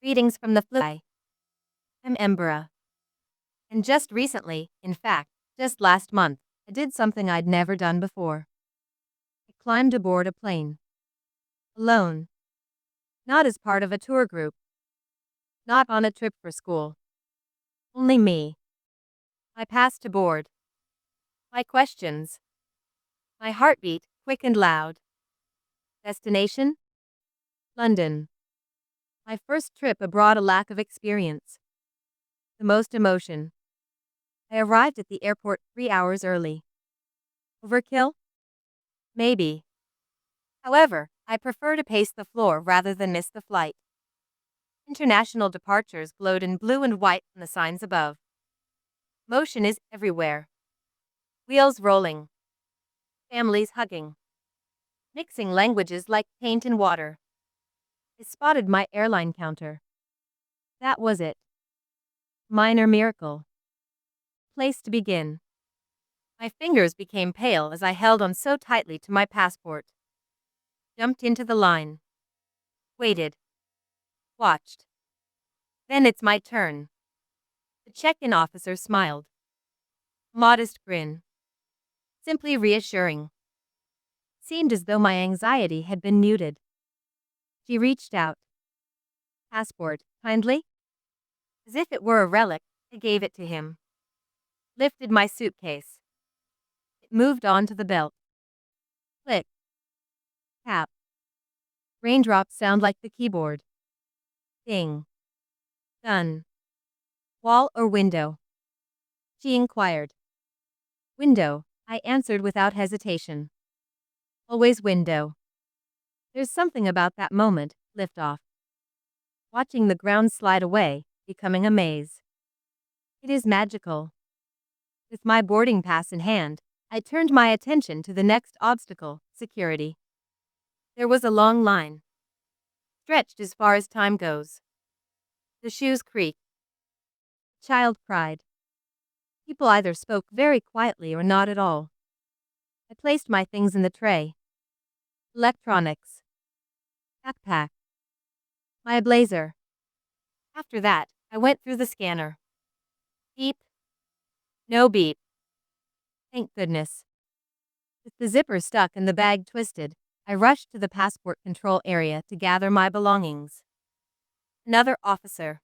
Greetings from the Fluent. I'm Ember. And just recently, in fact, just last month, I did something I'd never done before. I climbed aboard a plane. Alone. Not as part of a tour group. Not on a trip for school. Only me. I passed aboard. My questions. My heartbeat, quick and loud. Destination? London. My first trip abroad, a lack of experience. The most emotion. I arrived at the airport 3 hours early. Overkill? Maybe. However, I prefer to pace the floor rather than miss the flight. International departures glowed in blue and white on the signs above. Motion is everywhere. Wheels rolling. Families hugging. Mixing languages like paint and water. I spotted my airline counter. That was it. Minor miracle. Place to begin. My fingers became pale as I held on so tightly to my passport. Jumped into the line. Waited. Watched. Then it's my turn. The check-in officer smiled. Modest grin. Simply reassuring. Seemed as though my anxiety had been muted. She reached out. Passport, kindly? As if it were a relic, I gave it to him. Lifted my suitcase. It moved on to the belt. Click. Tap. Raindrops sound like the keyboard. Ding. Done. Wall or window? She inquired. Window, I answered without hesitation. Always window. There's something about that moment, liftoff. Watching the ground slide away, becoming a maze. It is magical. With my boarding pass in hand, I turned my attention to the next obstacle, security. There was a long line. Stretched as far as time goes. The shoes creaked. Child cried. People either spoke very quietly or not at all. I placed my things in the tray. Electronics. Backpack. My blazer. After that, I went through the scanner. Beep. No beep. Thank goodness. With the zipper stuck and the bag twisted, I rushed to the passport control area to gather my belongings. Another officer.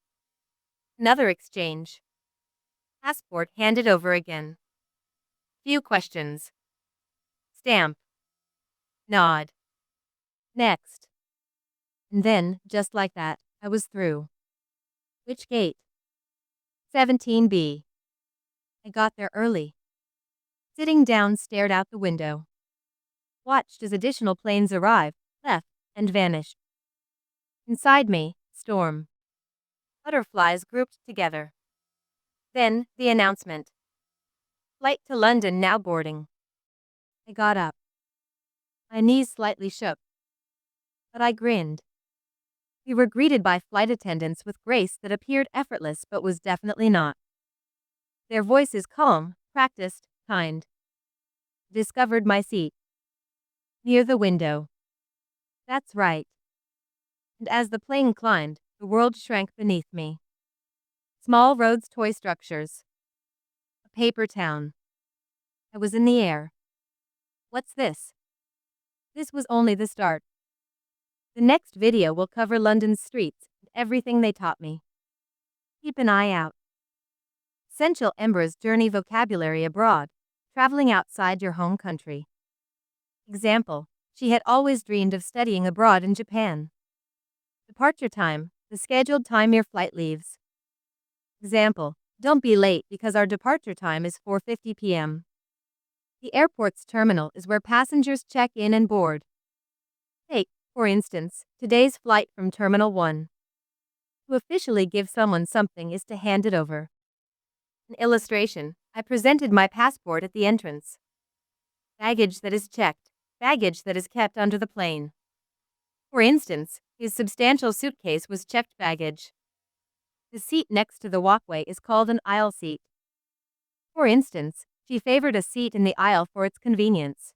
Another exchange. Passport handed over again. Few questions. Stamp. Nod. Next. And then, just like that, I was through. Which gate? 17B. I got there early. Sitting down, stared out the window. Watched as additional planes arrived, left, and vanished. Inside me, storm. Butterflies grouped together. Then, the announcement. Flight to London now boarding. I got up. My knees slightly shook. But I grinned. We were greeted by flight attendants with grace that appeared effortless but was definitely not. Their voices calm, practiced, kind. Discovered my seat. Near the window. That's right. And as the plane climbed, the world shrank beneath me. Small roads, toy structures. A paper town. I was in the air. What's this? This was only the start. The next video will cover London's streets and everything they taught me. Keep an eye out. Essential Ember's Journey Vocabulary Abroad, traveling outside your home country. Example, she had always dreamed of studying abroad in Japan. Departure time, the scheduled time your flight leaves. Example, don't be late because our departure time is 4:50 p.m. The airport's terminal is where passengers check in and board. Take, for instance, today's flight from Terminal 1. To officially give someone something is to hand it over. An illustration, I presented my passport at the entrance. Baggage that is checked, baggage that is kept under the plane. For instance, his substantial suitcase was checked baggage. The seat next to the walkway is called an aisle seat. For instance, she favored a seat in the aisle for its convenience.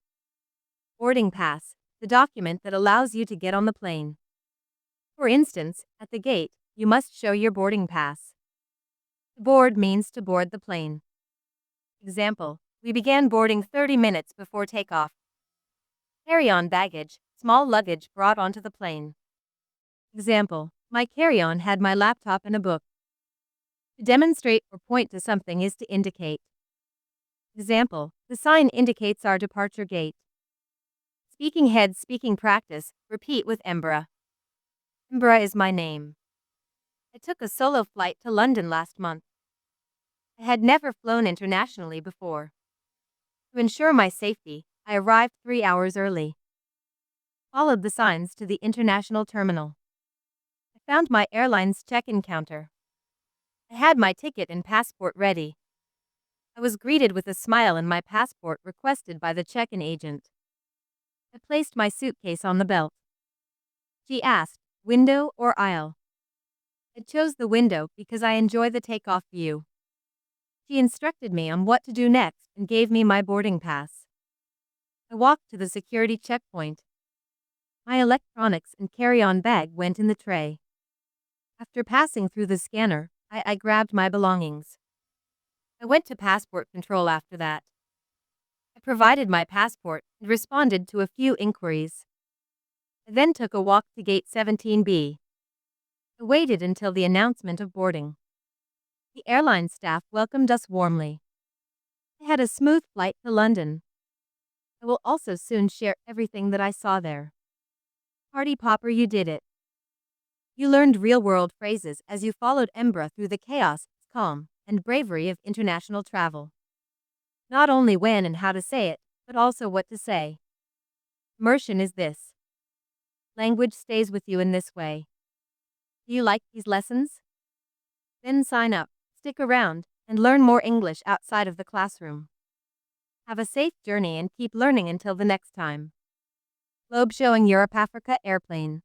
Boarding pass, the document that allows you to get on the plane. For instance, at the gate, you must show your boarding pass. To board means to board the plane. Example, we began boarding 30 minutes before takeoff. Carry-on baggage, small luggage brought onto the plane. Example, my carry-on had my laptop and a book. To demonstrate or point to something is to indicate. Example, the sign indicates our departure gate. Speaking head speaking practice, repeat with Ember. Ember is my name. I took a solo flight to London last month. I had never flown internationally before. To ensure my safety, I arrived 3 hours early. Followed the signs to the international terminal. I found my airline's check-in counter. I had my ticket and passport ready. I was greeted with a smile and my passport requested by the check-in agent. I placed my suitcase on the belt. She asked, window or aisle? I chose the window because I enjoy the takeoff view. She instructed me on what to do next and gave me my boarding pass. I walked to the security checkpoint. My electronics and carry-on bag went in the tray. After passing through the scanner, I grabbed my belongings. I went to passport control after that. I provided my passport and responded to a few inquiries. I then took a walk to gate 17B. I waited until the announcement of boarding. The airline staff welcomed us warmly. I had a smooth flight to London. I will also soon share everything that I saw there. Party popper, you did it. You learned real-world phrases as you followed Ember through the chaos, calm, and bravery of international travel. Not only when and how to say it, but also what to say. Immersion is this. Language stays with you in this way. Do you like these lessons? Then sign up, stick around, and learn more English outside of the classroom. Have a safe journey and keep learning until the next time. Globe showing Europe Africa airplane.